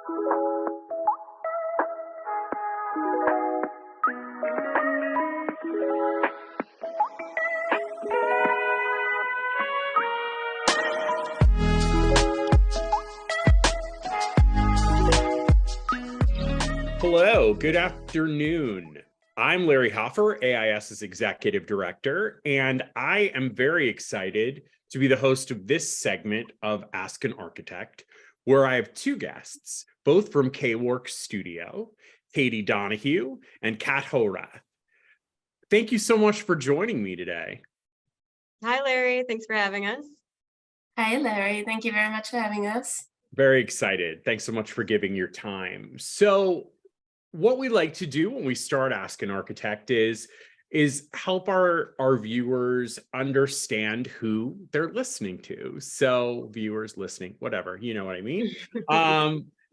Hello, good afternoon. I'm Larry Hoffer, AIAS's Executive Director, and I am very excited to be the host of this segment of Ask an Architect, where I have two guests, both from K-Works Studio, Katie Donahue and Kat Hoerath. Thank you so much for joining me today. Hi, Larry. Thanks for having us. Hi, Larry. Thank you very much for having us. Very excited. Thanks so much for giving your time. So what we like to do when we start Ask an Architect is help our viewers understand who they're listening to. So viewers listening, whatever, you know what I mean?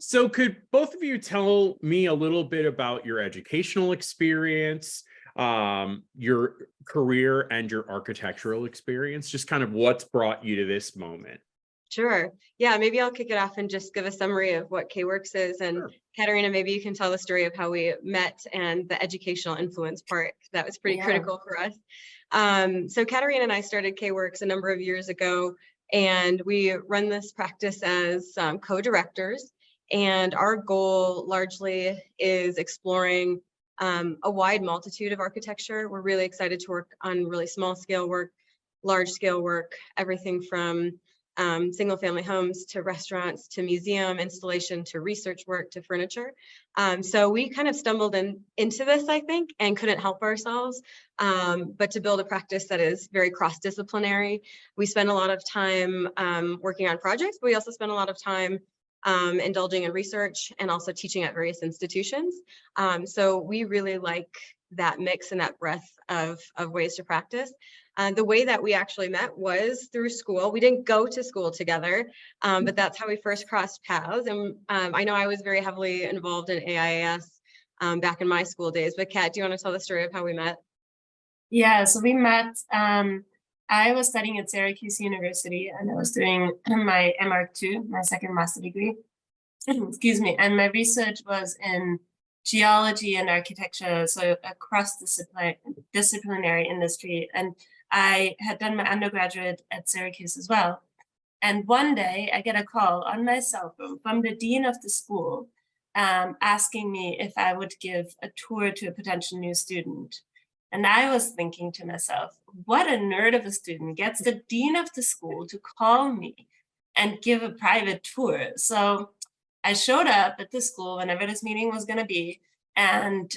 So could both of you tell me a little bit about your educational experience, your career and your architectural experience, just kind of what's brought you to this moment? Sure. Yeah, maybe I'll kick it off and just give a summary of what K-Works is. And sure. Katharina, maybe you can tell the story of how we met and the educational influence part. That was pretty critical for us. So Katharina and I started K-Works a number of years ago, and we run this practice as co-directors. And our goal largely is exploring a wide multitude of architecture. We're really excited to work on really small scale work, large scale work, everything from single family homes to restaurants to museum installation to research work to furniture. So we kind of stumbled into this, I think, and couldn't help ourselves, but to build a practice that is very cross-disciplinary. We spend a lot of time working on projects, but we also spend a lot of time indulging in research and also teaching at various institutions. So we really like that mix and that breadth of ways to practice. The way that we actually met was through school. We didn't go to school together, but that's how we first crossed paths. And I know I was very heavily involved in AIAS back in my school days, but Kat, do you want to tell the story of how we met? Yeah, so we met, I was studying at Syracuse University and I was doing my MArch2, my second master degree, excuse me, and my research was in geology and architecture, so a cross-disciplinary industry. And I had done my undergraduate at Syracuse as well. And one day I get a call on my cell phone from the dean of the school asking me if I would give a tour to a potential new student. And I was thinking to myself, what a nerd of a student gets the dean of the school to call me and give a private tour. So I showed up at the school whenever this meeting was going to be. And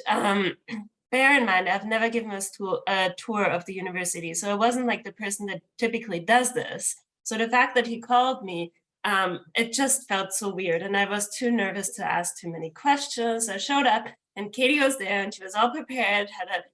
bear in mind, I've never given a tour of the university. So I wasn't like the person that typically does this. So the fact that he called me, it just felt so weird. And I was too nervous to ask too many questions. I showed up and Katie was there and she was all prepared, had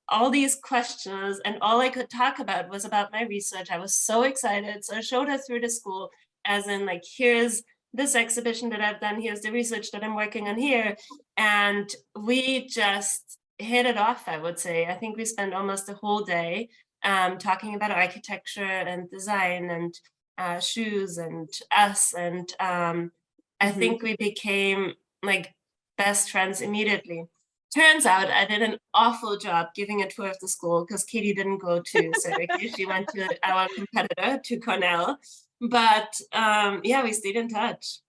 all these questions, and all I could talk about was about my research. I was so excited. So I showed her through the school as in here's this exhibition that I've done, here's the research that I'm working on here. And we just hit it off, I would say. I think we spent almost the whole day talking about architecture and design and shoes and us. And I think we became best friends immediately. Turns out I did an awful job giving a tour of the school because Katie didn't go to Syracuse. She went to our competitor, to Cornell. But yeah, we stayed in touch.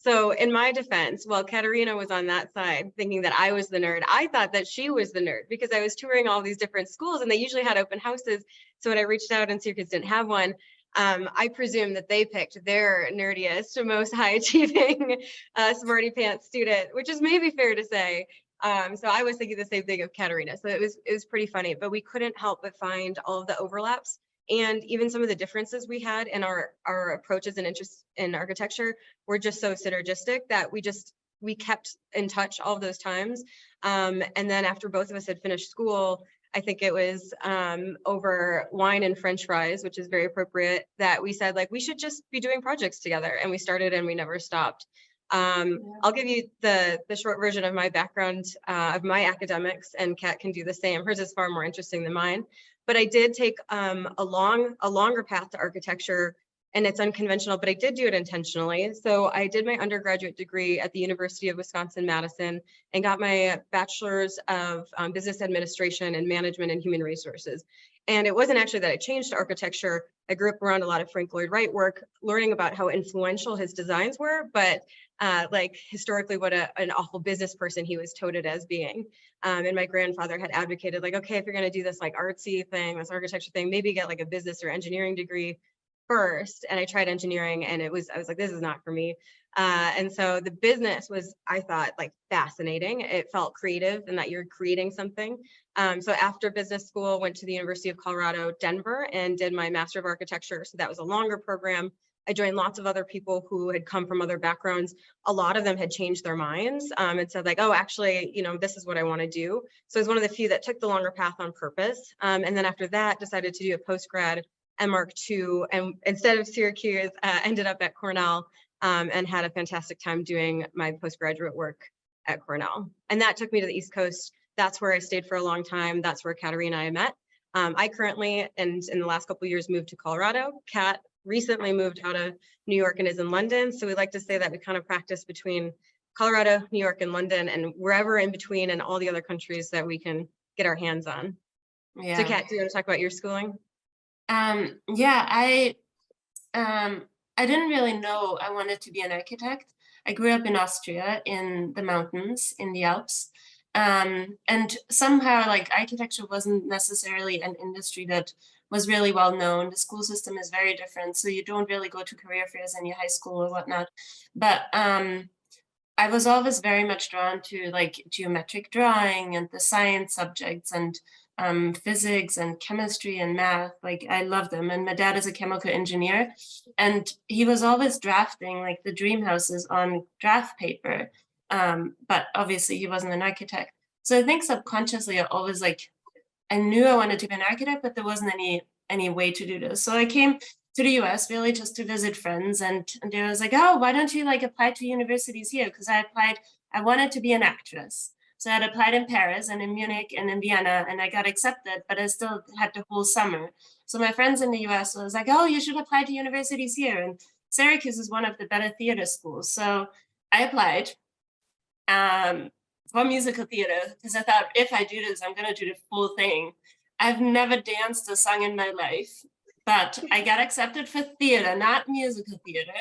So in my defense, while Katharina was on that side thinking that I was the nerd, I thought that she was the nerd because I was touring all these different schools and they usually had open houses. So when I reached out and Syracuse didn't have one, I presume that they picked their nerdiest, most high achieving smarty pants student, which is maybe fair to say. So I was thinking the same thing of Katharina. So it was pretty funny, but we couldn't help but find all of the overlaps and even some of the differences we had in our approaches and interests in architecture were just so synergistic that we kept in touch all of those times. And then after both of us had finished school, I think it was over wine and French fries, which is very appropriate, that we said we should just be doing projects together. And we started and we never stopped. I'll give you the short version of my background of my academics, and Kat can do the same. Hers is far more interesting than mine. But I did take a longer path to architecture and it's unconventional, but I did do it intentionally. So I did my undergraduate degree at the University of Wisconsin-Madison and got my bachelor's of business administration and management and human resources. And it wasn't actually that I changed to architecture. I grew up around a lot of Frank Lloyd Wright work, learning about how influential his designs were, but like historically what an awful business person he was touted as being. And my grandfather had advocated like, okay, if you're gonna do this like artsy thing, this architecture thing, maybe get like a business or engineering degree first. And I tried engineering and I was like, this is not for me. And so the business was, I thought, like fascinating. It felt creative and that you're creating something. So after business school, went to the University of Colorado, Denver, and did my Master of Architecture. So that was a longer program. I joined lots of other people who had come from other backgrounds. A lot of them had changed their minds and said like, oh, actually, you know, this is what I want to do. So I was one of the few that took the longer path on purpose. And then after that, decided to do a postgrad MArch 2, and instead of Syracuse, ended up at Cornell and had a fantastic time doing my postgraduate work at Cornell. And that took me to the East Coast. That's where I stayed for a long time. That's where Katharina and I met. I currently, and in the last couple of years, moved to Colorado. Kat recently moved out of New York and is in London. So we like to say that we kind of practice between Colorado, New York, and London, and wherever in between, and all the other countries that we can get our hands on. Yeah. So Kat, do you want to talk about your schooling? Yeah, I didn't really know I wanted to be an architect. I grew up in Austria, in the mountains, in the Alps. And somehow like architecture wasn't necessarily an industry that was really well known. The school system is very different. So you don't really go to career fairs in your high school or whatnot. But I was always very much drawn to like geometric drawing and the science subjects and physics and chemistry and math. Like I love them. And my dad is a chemical engineer and he was always drafting like the dream houses on draft paper. But obviously he wasn't an architect. So I think subconsciously I always like, I knew I wanted to be an architect, but there wasn't any way to do this. So I came to the US really just to visit friends and they was like, oh, why don't you like apply to universities here? Because I wanted to be an actress. So I had applied in Paris and in Munich and in Vienna and I got accepted, but I still had the whole summer. So my friends in the US was like, oh, you should apply to universities here. And Syracuse is one of the better theater schools. So I applied for musical theater because I thought if I do this, I'm gonna do the full thing. I've never danced or sung in my life, but I got accepted for theater, not musical theater.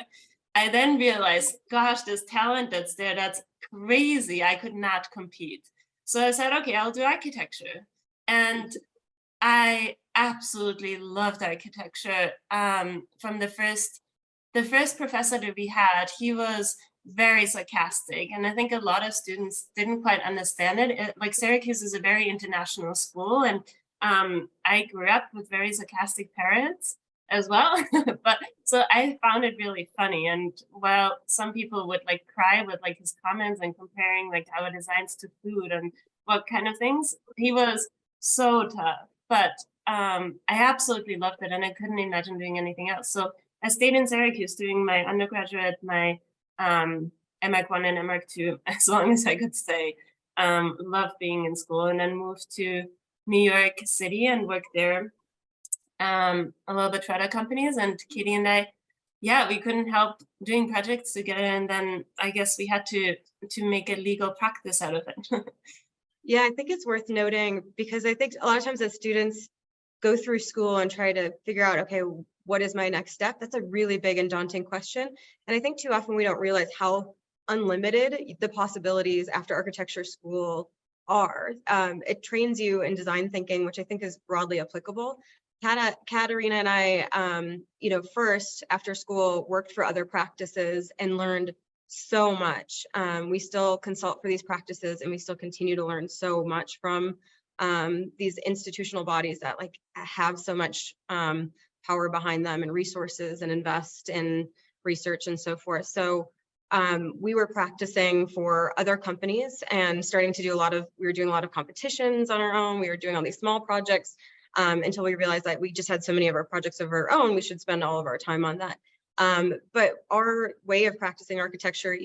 I then realized, gosh, this talent that's there, that's crazy. I could not compete. So I said, okay, I'll do architecture. And I absolutely loved architecture. From the first professor that we had, he was very sarcastic. And I think a lot of students didn't quite understand it. Like Syracuse is a very international school. And I grew up with very sarcastic parents as well. But so I found it really funny. And while some people would like cry with like his comments and comparing like our designs to food and what kind of things, he was so tough. But I absolutely loved it and I couldn't imagine doing anything else. So I stayed in Syracuse doing my undergraduate, my MArch 1 and MArch 2 as long as I could stay. Loved being in school and then moved to New York City and worked there a little bit for other companies. And Katie and I, yeah, we couldn't help doing projects together. And then I guess we had to make a legal practice out of it. Yeah, I think it's worth noting because I think a lot of times as students go through school and try to figure out, okay, what is my next step? That's a really big and daunting question. And I think too often we don't realize how unlimited the possibilities after architecture school are. It trains you in design thinking, which I think is broadly applicable. Katharina and I, first after school worked for other practices and learned so much. We still consult for these practices and we still continue to learn so much from these institutional bodies that like have so much power behind them and resources and invest in research and so forth. So we were practicing for other companies and starting to do we were doing a lot of competitions on our own. We were doing all these small projects until we realized that we just had so many of our projects of our own, we should spend all of our time on that. But our way of practicing architecture,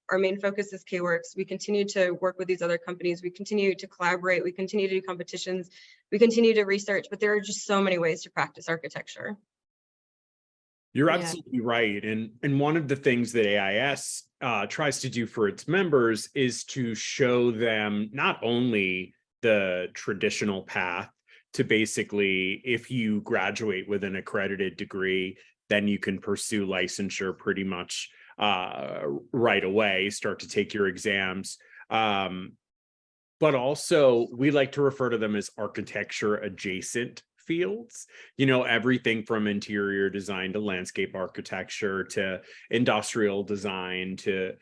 our main focus is K-Works. We continue to work with these other companies. We continue to collaborate. We continue to do competitions. We continue to research, but there are just so many ways to practice architecture. You're Yeah. absolutely right. And one of the things that AIS tries to do for its members is to show them not only the traditional path to basically, if you graduate with an accredited degree, then you can pursue licensure pretty much right away, start to take your exams. But also we like to refer to them as architecture adjacent fields, everything from interior design to landscape architecture to industrial design to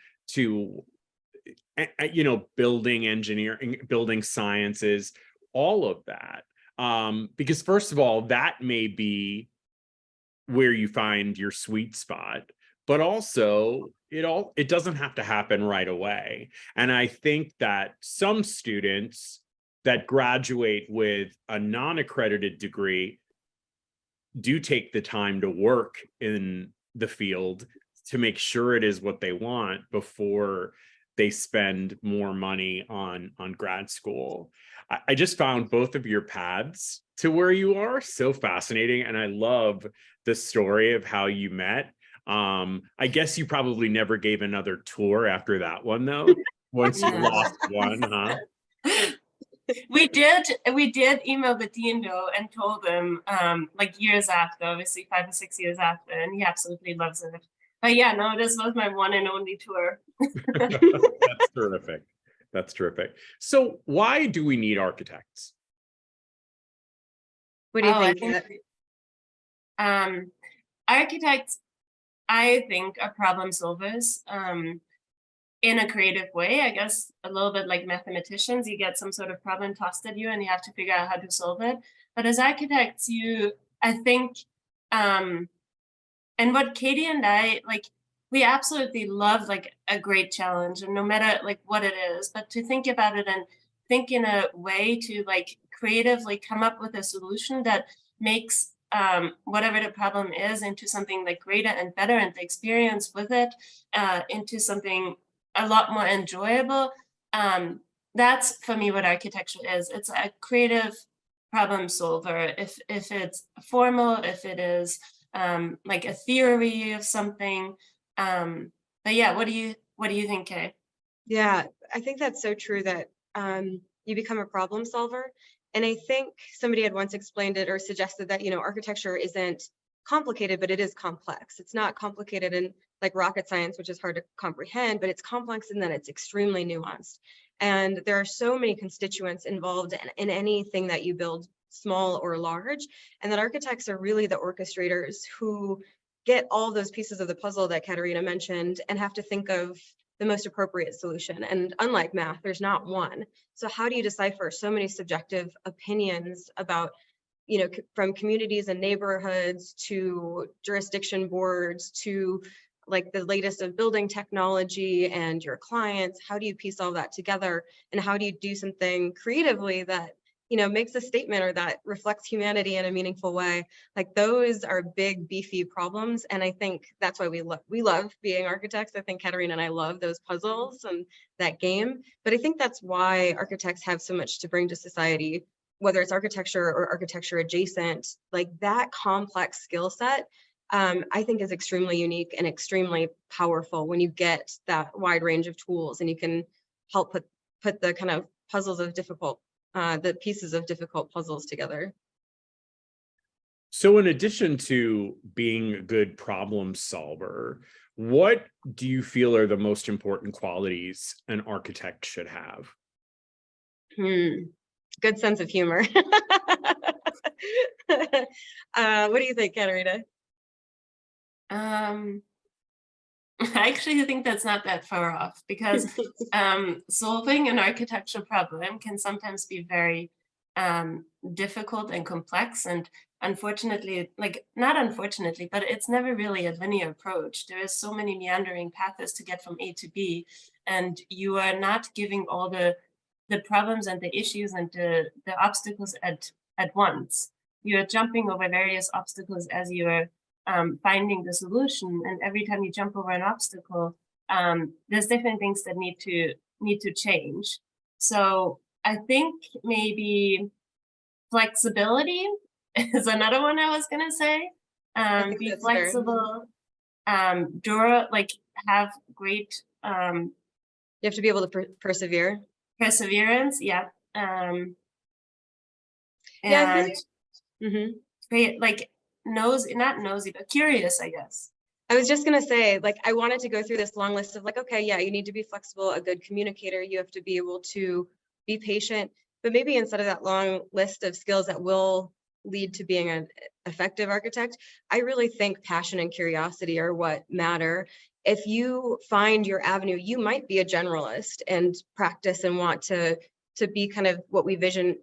building engineering, building sciences, all of that. Because first of all, that may be where you find your sweet spot, but also it doesn't have to happen right away. And I think that some students that graduate with a non-accredited degree do take the time to work in the field to make sure it is what they want before they spend more money on grad school. I just found both of your paths to where you are so fascinating, and I love the story of how you met. I guess you probably never gave another tour after that one, though. Once you No. lost one, huh? We did email the dean though and told him like years after, obviously 5 or 6 years after, and he absolutely loves it. But yeah, no, this was my one and only tour. That's terrific. That's terrific. So why do we need architects? What do you I think? think architects, I think, are problem solvers in a creative way. I guess a little bit like mathematicians, you get some sort of problem tossed at you and you have to figure out how to solve it. But as architects, I think, and what Katie and I, like, we absolutely love like a great challenge, and no matter like what it is, but to think about it and think in a way to like creatively come up with a solution that makes whatever the problem is into something like greater and better, and the experience with it into something a lot more enjoyable. That's for me what architecture is. It's a creative problem solver. If it's formal, if it is like a theory of something. But yeah, what do you think, Kay? Yeah, I think that's so true that you become a problem solver. And I think somebody had once explained it or suggested that, architecture isn't complicated, but it is complex. It's not complicated in like rocket science, which is hard to comprehend, but it's complex in that it's extremely nuanced. And there are so many constituents involved in anything that you build, small or large, and that architects are really the orchestrators who get all those pieces of the puzzle that Katharina mentioned and have to think of the most appropriate solution. And unlike math, there's not one. So how do you decipher so many subjective opinions about, from communities and neighborhoods to jurisdiction boards to like the latest of building technology and your clients? How do you piece all that together? And how do you do something creatively that makes a statement or that reflects humanity in a meaningful way? Like those are big, beefy problems. And I think that's why we love being architects. I think Katharina and I love those puzzles and that game. But I think that's why architects have so much to bring to society, whether it's architecture or architecture adjacent. Like that complex skill set, I think is extremely unique and extremely powerful when you get that wide range of tools and you can help put the kind of puzzles of the pieces of difficult puzzles together. So in addition to being a good problem solver, what do you feel are the most important qualities an architect should have? Good sense of humor. What do you think, Katharina? I actually think that's not that far off, because solving an architectural problem can sometimes be very difficult and complex, and unfortunately, like not unfortunately, but it's never really a linear approach. There is so many meandering paths to get from A to B, and you are not giving all the problems and the issues and the obstacles at once. You're jumping over various obstacles as you're finding the solution, and every time you jump over an obstacle, there's different things that need to change. So I think maybe flexibility is another one I was gonna say. think be that's fair. flexible, like have great You have to be able to persevere. perseverance, yeah. Yeah, I And think. Mhm. create like not nosy, but curious, I guess. I was just gonna say, like, I wanted to go through this long list of like, okay, yeah, you need to be flexible, a good communicator, you have to be able to be patient, but maybe instead of that long list of skills that will lead to being an effective architect, I really think passion and curiosity are what matter. If you find your avenue, you might be a generalist and practice and want to be kind of what we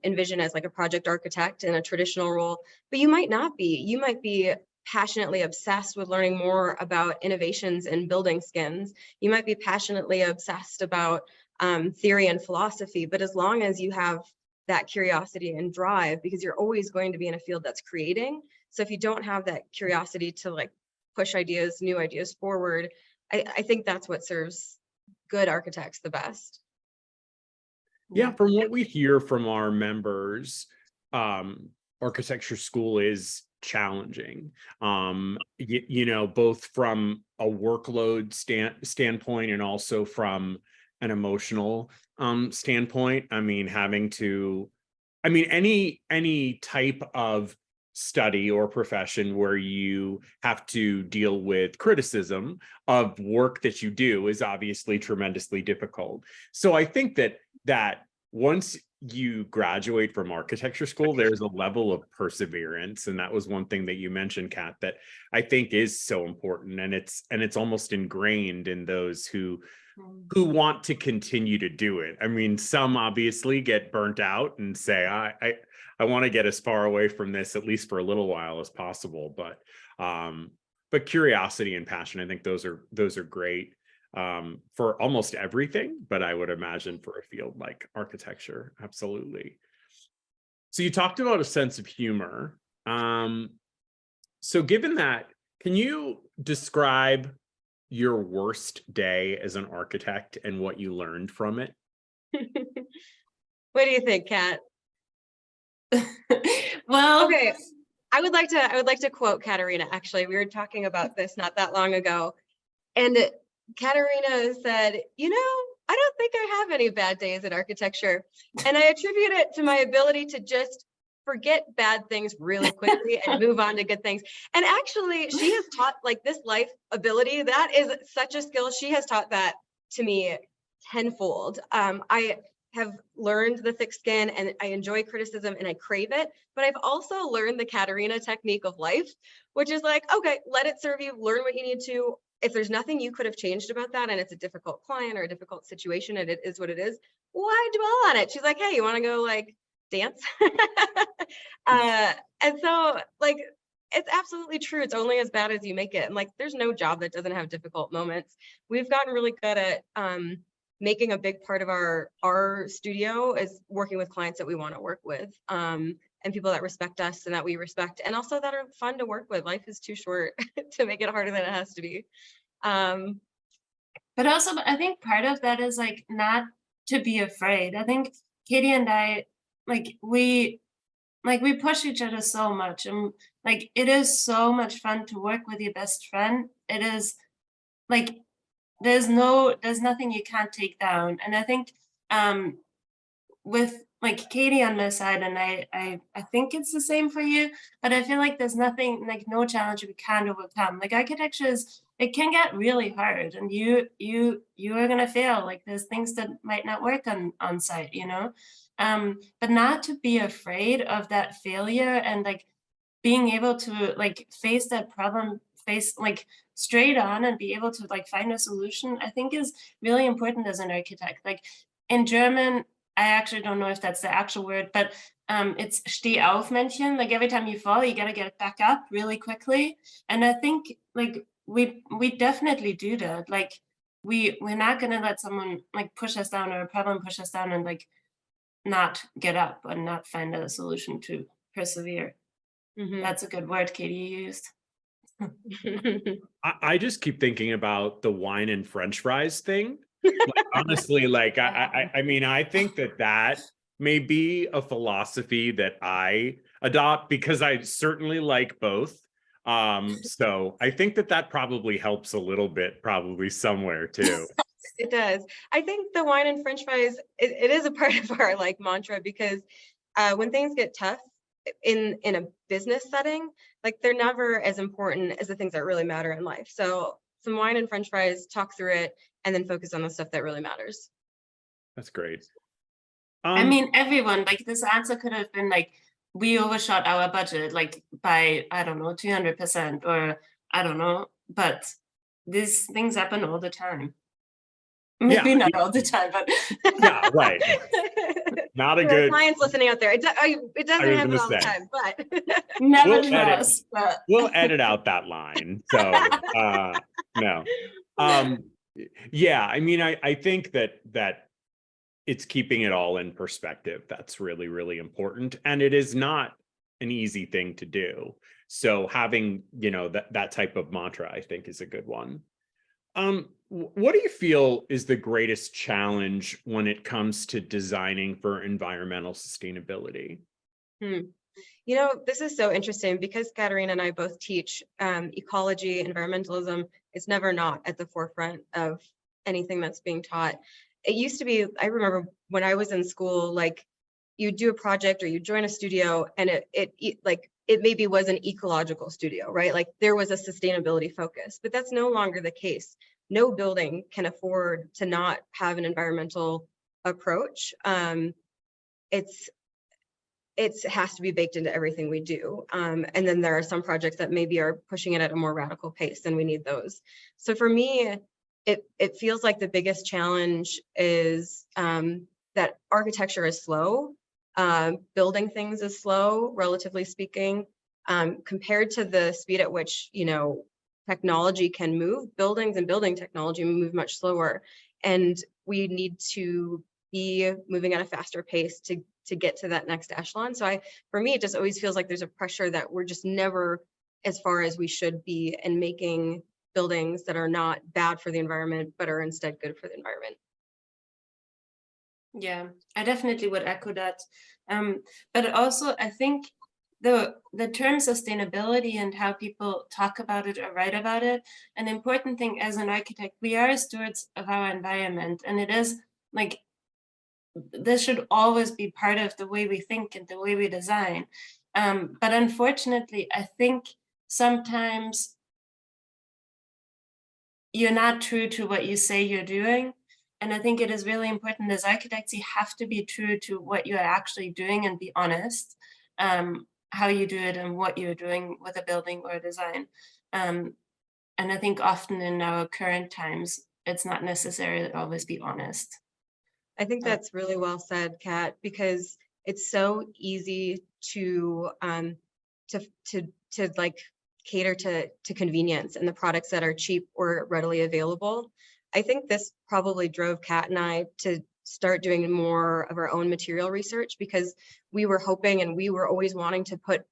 envision as like a project architect in a traditional role, but you might not be. You might be passionately obsessed with learning more about innovations in building skins. You might be passionately obsessed about theory and philosophy, but as long as you have that curiosity and drive, because you're always going to be in a field that's creating. So if you don't have that curiosity to like push ideas, new ideas forward, I think that's what serves good architects the best. Yeah, from what we hear from our members, architecture school is challenging. Both from a workload standpoint and also from an emotional standpoint. I mean, any type of study or profession where you have to deal with criticism of work that you do is obviously tremendously difficult. So I think that once you graduate from architecture school, there's a level of perseverance. And that was one thing that you mentioned, Kat, that I think is so important. And it's almost ingrained in those who want to continue to do it. I mean, some obviously get burnt out and say, I want to get as far away from this, at least for a little while as possible. But curiosity and passion, I think those are great for almost everything, but I would imagine for a field like architecture, absolutely. So you talked about a sense of humor. So given that, can you describe your worst day as an architect and what you learned from it? What do you think, Kat? Well, okay, I would like to quote Katharina. Actually, we were talking about this not that long ago, and Katharina said, I don't think I have any bad days in architecture. And I attribute it to my ability to just forget bad things really quickly and move on to good things. And actually, she has taught like this life ability. That is such a skill. She has taught that to me tenfold. I have learned the thick skin and I enjoy criticism and I crave it, but I've also learned the Katharina technique of life, which is like, okay, let it serve you, learn what you need to. If there's nothing you could have changed about that and it's a difficult client or a difficult situation and it is what it is, why dwell on it? She's like, hey, you want to go like dance? And so like, it's absolutely true. It's only as bad as you make it. And like, there's no job that doesn't have difficult moments. We've gotten really good at making a big part of our studio is working with clients that we want to work with. And people that respect us and that we respect, and also that are fun to work with. Life is too short to make it harder than it has to be. But also, I think part of that is like not to be afraid. I think Katie and I, we push each other so much, and like it is so much fun to work with your best friend. It is like there's nothing you can't take down, and I think with like Katie on my side, and I think it's the same for you, but I feel like there's nothing, like no challenge we can't overcome. Like architecture it can get really hard, and you are gonna fail. Like there's things that might not work on site, but not to be afraid of that failure, and like being able to like face that problem like straight on and be able to like find a solution, I think is really important as an architect. Like in German, I actually don't know if that's the actual word, but it's steh auf Männchen. Like every time you fall, you gotta get back up really quickly. And I think like we definitely do that. Like we're not gonna let someone like push us down, or a problem push us down, and like not get up and not find a solution to persevere. Mhm. That's a good word Katie used. I just keep thinking about the wine and French fries thing. Like, honestly, like I mean, I think that may be a philosophy that I adopt, because I certainly like both. So I think that probably helps a little bit, probably somewhere too. It does. I think the wine and French fries, it is a part of our like mantra, because when things get tough in a business setting, like they're never as important as the things that really matter in life. So some wine and French fries, talk through it, and then focus on the stuff that really matters. That's great. I mean, everyone, like this answer could have been like, we overshot our budget like by, I don't know, 200%, or I don't know, but these things happen all the time. Maybe Yeah. not all the time, but Yeah, right. Not a For our good. clients listening out there, it doesn't was happen gonna all the say. time, but nevertheless, but We'll edit out that line. So no. Yeah, I mean, I think that it's keeping it all in perspective. That's really, really important. And it is not an easy thing to do. So having, that type of mantra, I think, is a good one. What do you feel is the greatest challenge when it comes to designing for environmental sustainability? This is so interesting because Katharina and I both teach ecology, environmentalism. It's never not at the forefront of anything that's being taught. It used to be, I remember when I was in school, like you do a project or you join a studio and it maybe was an ecological studio, right? Like there was a sustainability focus, but that's no longer the case. No building can afford to not have an environmental approach. It has to be baked into everything we do. And then there are some projects that maybe are pushing it at a more radical pace, and we need those. So for me, it feels like the biggest challenge is that architecture is slow. Building things is slow, relatively speaking, compared to the speed at which, technology can move. Buildings and building technology move much slower. And we need to be moving at a faster pace to get to that next echelon. So for me, it just always feels like there's a pressure that we're just never as far as we should be in making buildings that are not bad for the environment, but are instead good for the environment. yeah, I definitely would echo that. But also, I think the term sustainability and how people talk about it or write about it, an important thing as an architect, we are stewards of our environment, and it is like this should always be part of the way we think and the way we design. But unfortunately, I think sometimes you're not true to what you say you're doing. And I think it is really important as architects, you have to be true to what you're actually doing and be honest, how you do it and what you're doing with a building or a design. And I think often in our current times, it's not necessary to always be honest. I think that's really well said, Kat, because it's so easy to like cater to convenience and the products that are cheap or readily available. I think this probably drove Kat and I to start doing more of our own material research, because we were hoping and we were always wanting to put,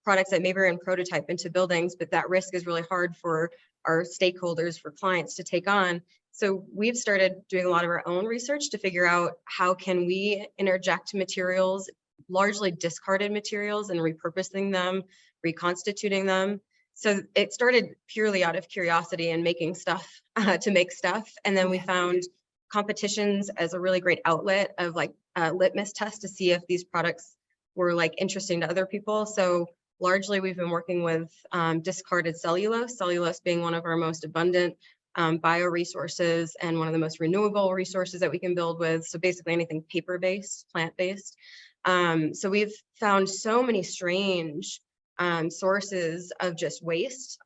products that maybe are in prototype into buildings, but that risk is really hard for our stakeholders, for clients to take on. So we've started doing a lot of our own research to figure out how can we interject materials, largely discarded materials, and repurposing them, reconstituting them. So it started purely out of curiosity and making stuff to make stuff. And then we found competitions as a really great outlet of like a litmus test to see if these products were like interesting to other people. So largely we've been working with discarded cellulose being one of our most abundant bioresources and one of the most renewable resources that we can build with. So basically anything paper-based, plant-based. So we've found so many strange sources of just waste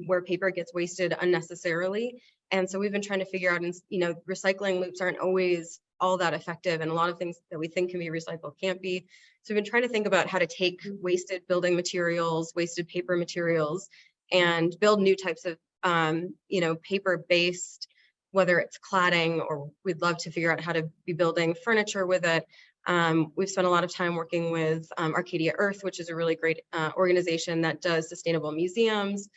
where paper gets wasted unnecessarily. And so we've been trying to figure out, recycling loops aren't always all that effective, and a lot of things that we think can be recycled can't be. So we've been trying to think about how to take wasted building materials, wasted paper materials, and build new types of paper-based, whether it's cladding, or we'd love to figure out how to be building furniture with it. We've spent a lot of time working with Arcadia Earth, which is a really great organization that does sustainable museums.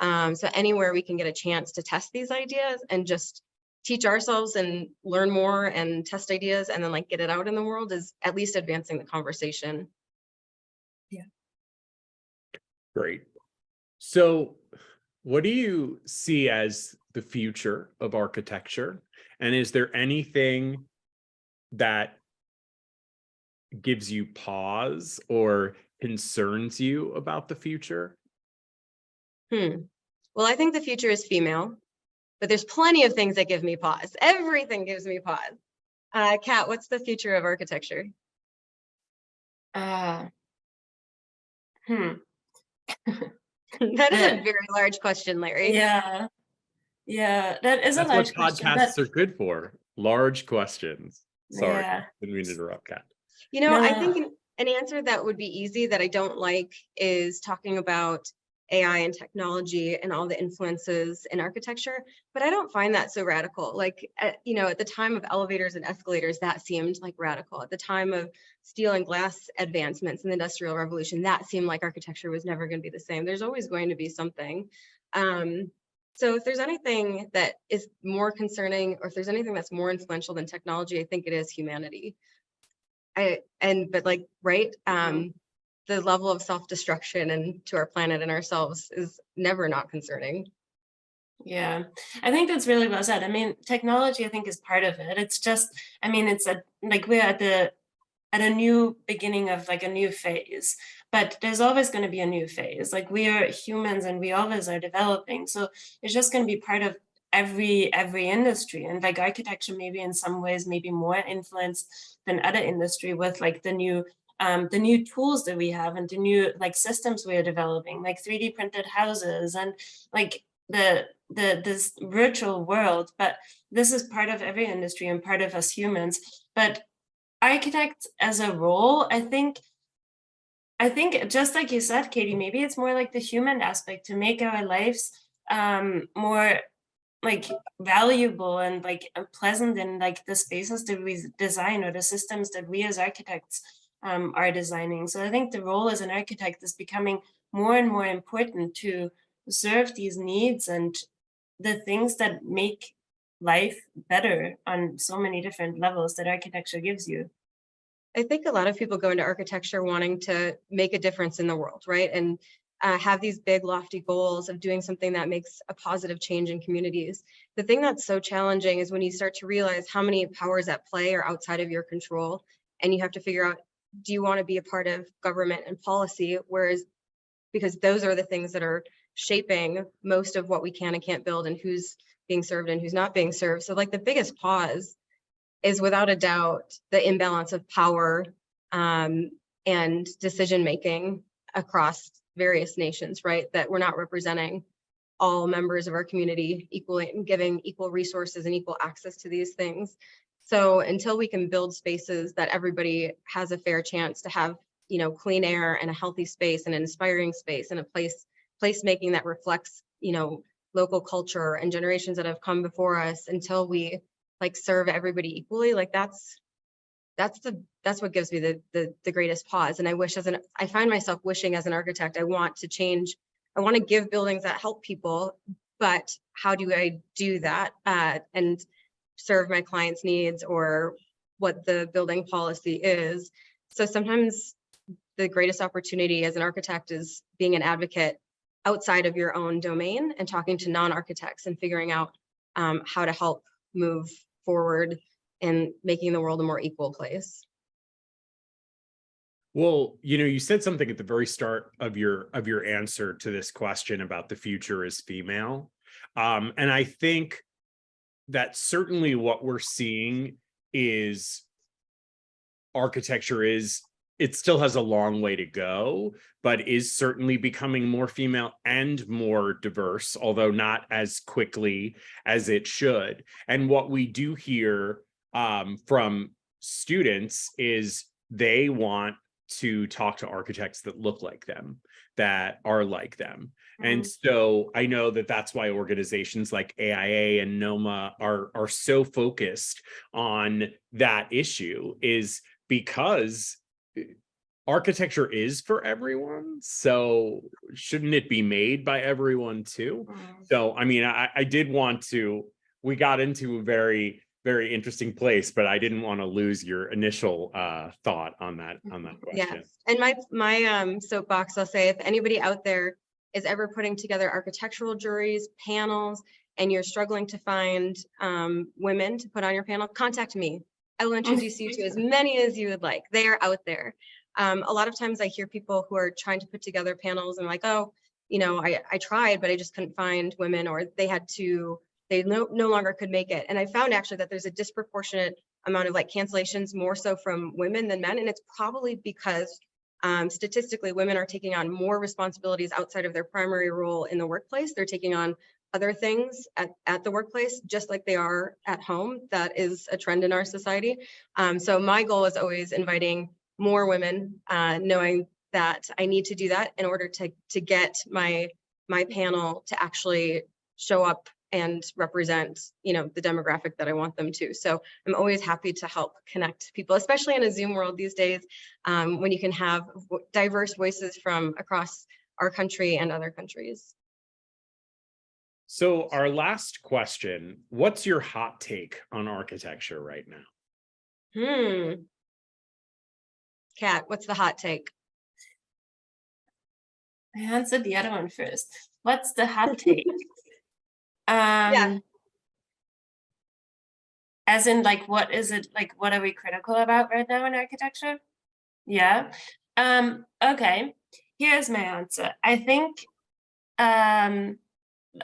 So anywhere we can get a chance to test these ideas and just teach ourselves and learn more and test ideas and then like get it out in the world is at least advancing the conversation. Yeah. Great. So what do you see as the future of architecture? And is there anything that gives you pause or concerns you about the future? Well, I think the future is female, but there's plenty of things that give me pause. Everything gives me pause. Kat, what's the future of architecture? Uh, That is a very large question, Larry. yeah, yeah, that is That's a what large question, but podcasts are good for. Large questions. Sorry, yeah, didn't mean to interrupt, Kat. I no, think an answer that would be easy that I don't like is talking about AI and technology and all the influences in architecture, but I don't find that so radical. Like, at the time of elevators and escalators, that seemed like radical. At the time of steel and glass advancements in the Industrial Revolution, that seemed like architecture was never going to be the same. There's always going to be something. So if there's anything that is more concerning, or if there's anything that's more influential than technology, I think it is humanity. The level of self-destruction and to our planet and ourselves is never not concerning. yeah, I think that's really well said. I mean, technology, I think, is part of it. It's just, I mean, it's like we're at a new beginning of like a new phase, but there's always going to be a new phase. Like, we are humans and we always are developing, so it's just going to be part of every industry. And like architecture, maybe in some ways, maybe more influenced than other industry, with like the new tools that we have and the new like systems we are developing, like 3D printed houses and like this virtual world. But this is part of every industry and part of us humans. But architect as a role, I think just like you said, Katie, maybe it's more like the human aspect, to make our lives more like valuable and like pleasant in like the spaces that we design, or the systems that we as architects are designing. So I think the role as an architect is becoming more and more important to serve these needs and the things that make life better on so many different levels that architecture gives you. I think a lot of people go into architecture wanting to make a difference in the world, right? And have these big lofty goals of doing something that makes a positive change in communities. The thing that's so challenging is when you start to realize how many powers at play are outside of your control, and you have to figure out, do you want to be a part of government and policy? Because those are the things that are shaping most of what we can and can't build, and who's being served and who's not being served. So like the biggest pause is without a doubt the imbalance of power and decision-making across various nations, right? That we're not representing all members of our community equally and giving equal resources and equal access to these things. So until we can build spaces that everybody has a fair chance to have, clean air and a healthy space and an inspiring space and a placemaking that reflects, local culture and generations that have come before us, until we like serve everybody equally, like that's what gives me the greatest pause. And I find myself wishing as an architect, I want to change, I want to give buildings that help people, but how do I do that and serve my clients' needs or what the building policy is? So sometimes the greatest opportunity as an architect is being an advocate outside of your own domain and talking to non-architects and figuring out how to help move forward and making the world a more equal place. Well, you said something at the very start of your answer to this question about the future is female. And I think that certainly what we're seeing is architecture it still has a long way to go, but is certainly becoming more female and more diverse, although not as quickly as it should. And what we do hear from students is they want to talk to architects that look like them, that are like them. And so I know that that's why organizations like AIA and NOMA are so focused on that issue, is because architecture is for everyone. So shouldn't it be made by everyone too? So, I mean, I did want to, we got into a very, very interesting place, but I didn't want to lose your initial thought on that question. Yes. And my soapbox, I'll say, if anybody out there is ever putting together architectural juries, panels, and you're struggling to find women to put on your panel, contact me. I will introduce you to as many as you would like. They are out there. A lot of times I hear people who are trying to put together panels and like, oh, you know, I tried, but I just couldn't find women, or they no longer could make it. And I found actually that there's a disproportionate amount of like cancellations more so from women than men. And it's probably because statistically women are taking on more responsibilities outside of their primary role in the workplace. They're taking on other things at the workplace, just like they are at home. That is a trend in our society. So my goal is always inviting more women, knowing that I need to do that in order to get my panel to actually show up and represent, you know, the demographic that I want them to. So I'm always happy to help connect people, especially in a Zoom world these days, when you can have diverse voices from across our country and other countries. So our last question, what's your hot take on architecture right now? Kat, what's the hot take? I answered the other one first. What's the hot take? Yeah. As in, like, what is it, like, what are we critical about right now in architecture? Yeah. Okay, here's my answer. I think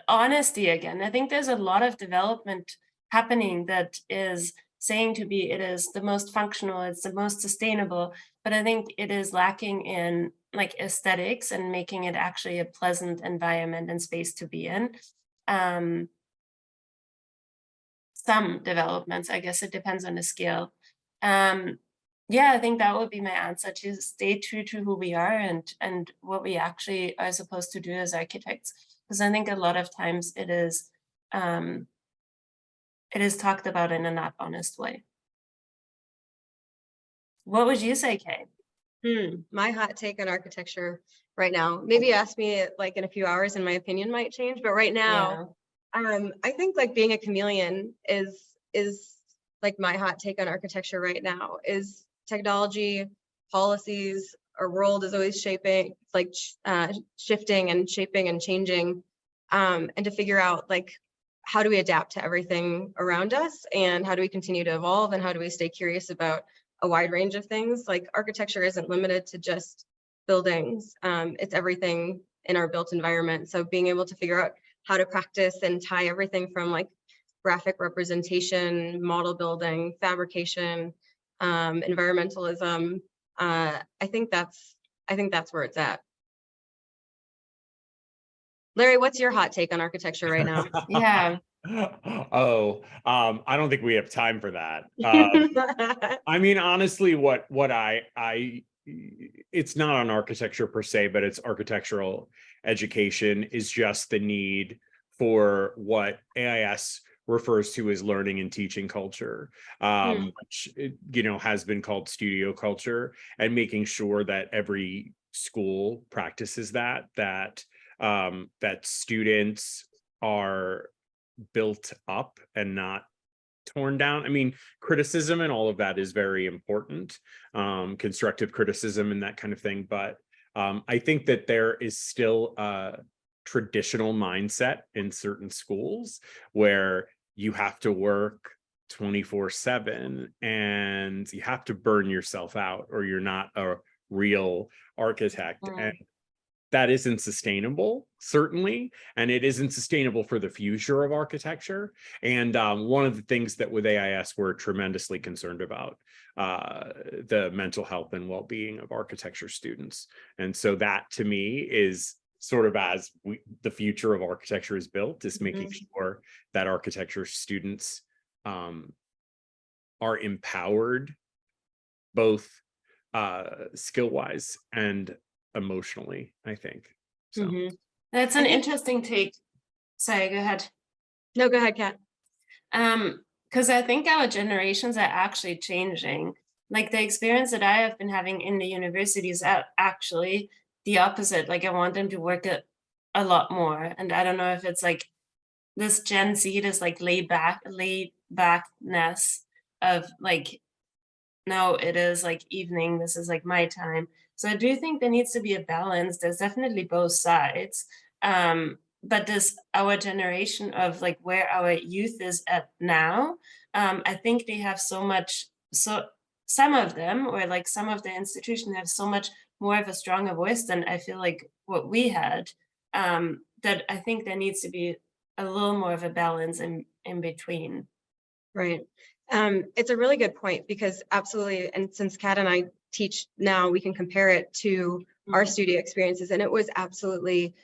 honesty again. I think there's a lot of development happening that is saying to be it is the most functional, it's the most sustainable, but I think it is lacking in like aesthetics and making it actually a pleasant environment and space to be in. Some developments, I guess it depends on the scale. Yeah, I think that would be my answer, to stay true to who we are and what we actually are supposed to do as architects. Because I think a lot of times it is talked about in a not honest way. What would you say, Kay? My hot take on architecture right now, maybe ask me like in a few hours and my opinion might change, but right now, I think like being a chameleon is like my hot take on architecture right now. Is technology, policies, our world is always shifting and shaping and changing, and to figure out like how do we adapt to everything around us, and how do we continue to evolve, and how do we stay curious about a wide range of things. Like architecture isn't limited to just buildings, it's everything in our built environment. So being able to figure out how to practice and tie everything from like graphic representation, model building, fabrication, environmentalism, I think that's where it's at. Larry, what's your hot take on architecture right now? Yeah. I don't think we have time for that. I mean, honestly, what it's not on architecture per se, but it's architectural education is just the need for what AIAS refers to as learning and teaching culture, which, you know, has been called studio culture, and making sure that every school practices that students are built up and not torn down. I mean, criticism and all of that is very important, constructive criticism and that kind of thing. But I think that there is still a traditional mindset in certain schools where you have to work 24/7 and you have to burn yourself out or you're not a real architect. And that isn't sustainable, certainly, and it isn't sustainable for the future of architecture. And one of the things that with AIAS we're tremendously concerned about, the mental health and well-being of architecture students. And so that to me is sort of as the future of architecture is built, is making sure that architecture students are empowered both skill-wise and emotionally, I think. So that's an interesting take. Sorry, go ahead. No, go ahead, Kat. Because I think our generations are actually changing. Like the experience that I have been having in the universities are actually the opposite. Like I want them to work a lot more. And I don't know if it's like this Gen Z, this like laid backness of like, no, it is like evening, this is like my time. So I do think there needs to be a balance. There's definitely both sides. But does our generation of like where our youth is at now, I think they have so much, so some of them, or like some of the institutions have so much more of a stronger voice than I feel like what we had, that I think there needs to be a little more of a balance in between. Right. It's a really good point because absolutely, and since Kat and I teach now, we can compare it to our studio experiences, and it was absolutely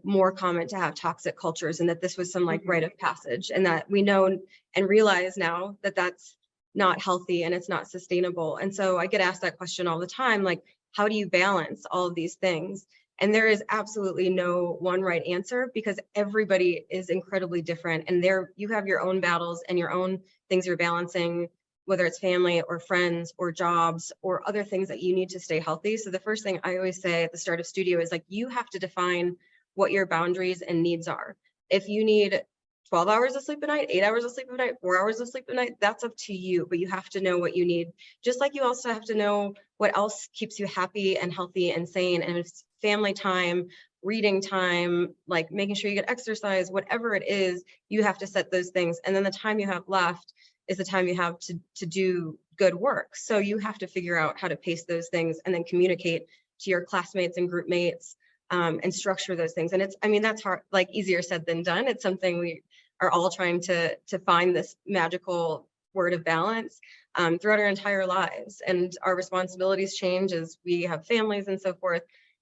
more common to have toxic cultures, and that this was some like rite of passage, and that we know and realize now that that's not healthy and it's not sustainable. And so I get asked that question all the time, like, how do you balance all of these things? And there is absolutely no one right answer because everybody is incredibly different. And there you have your own battles and your own things you're balancing, whether it's family or friends or jobs or other things that you need to stay healthy. So the first thing I always say at the start of studio is like, you have to define what your boundaries and needs are. If you need 12 hours of sleep a night, 8 hours of sleep a night, 4 hours of sleep a night, that's up to you, but you have to know what you need. Just like you also have to know what else keeps you happy and healthy and sane, and it's family time, reading time, like making sure you get exercise, whatever it is, you have to set those things. And then the time you have left is the time you have to do good work. So you have to figure out how to pace those things and then communicate to your classmates and group mates, and structure those things. And it's, I mean, that's hard, like easier said than done. It's something we are all trying to find this magical word of balance throughout our entire lives. And our responsibilities change as we have families and so forth.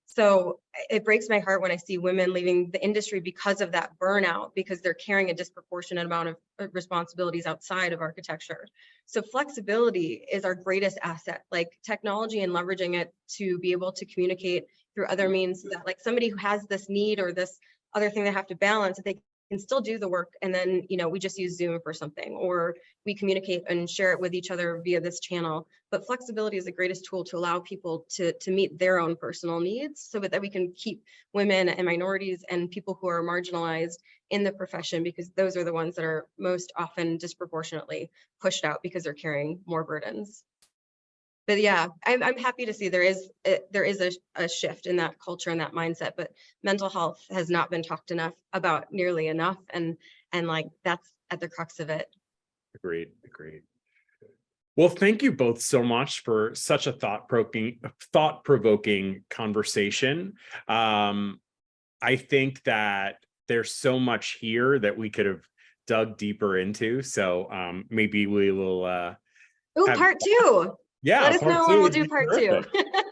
So it breaks my heart when I see women leaving the industry because of that burnout, because they're carrying a disproportionate amount of responsibilities outside of architecture. So flexibility is our greatest asset, like technology and leveraging it to be able to communicate through other means, so that like somebody who has this need or this other thing they have to balance, they can still do the work. And then, you know, we just use Zoom for something, or we communicate and share it with each other via this channel. But flexibility is the greatest tool to allow people to meet their own personal needs, so that we can keep women and minorities and people who are marginalized in the profession, because those are the ones that are most often disproportionately pushed out because they're carrying more burdens. But yeah, I'm happy to see there is a shift in that culture and that mindset, but mental health has not been talked about nearly enough, and like that's at the crux of it. Agreed. Well, thank you both so much for such a thought-provoking conversation. I think that there's so much here that we could have dug deeper into. So maybe we will Part two. Yeah, let us know when we'll do part two.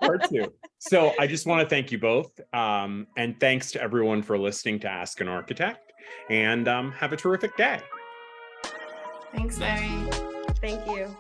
Part two. So I just want to thank you both. And thanks to everyone for listening to Ask an Architect, and have a terrific day. Thanks, Larry. Thank you.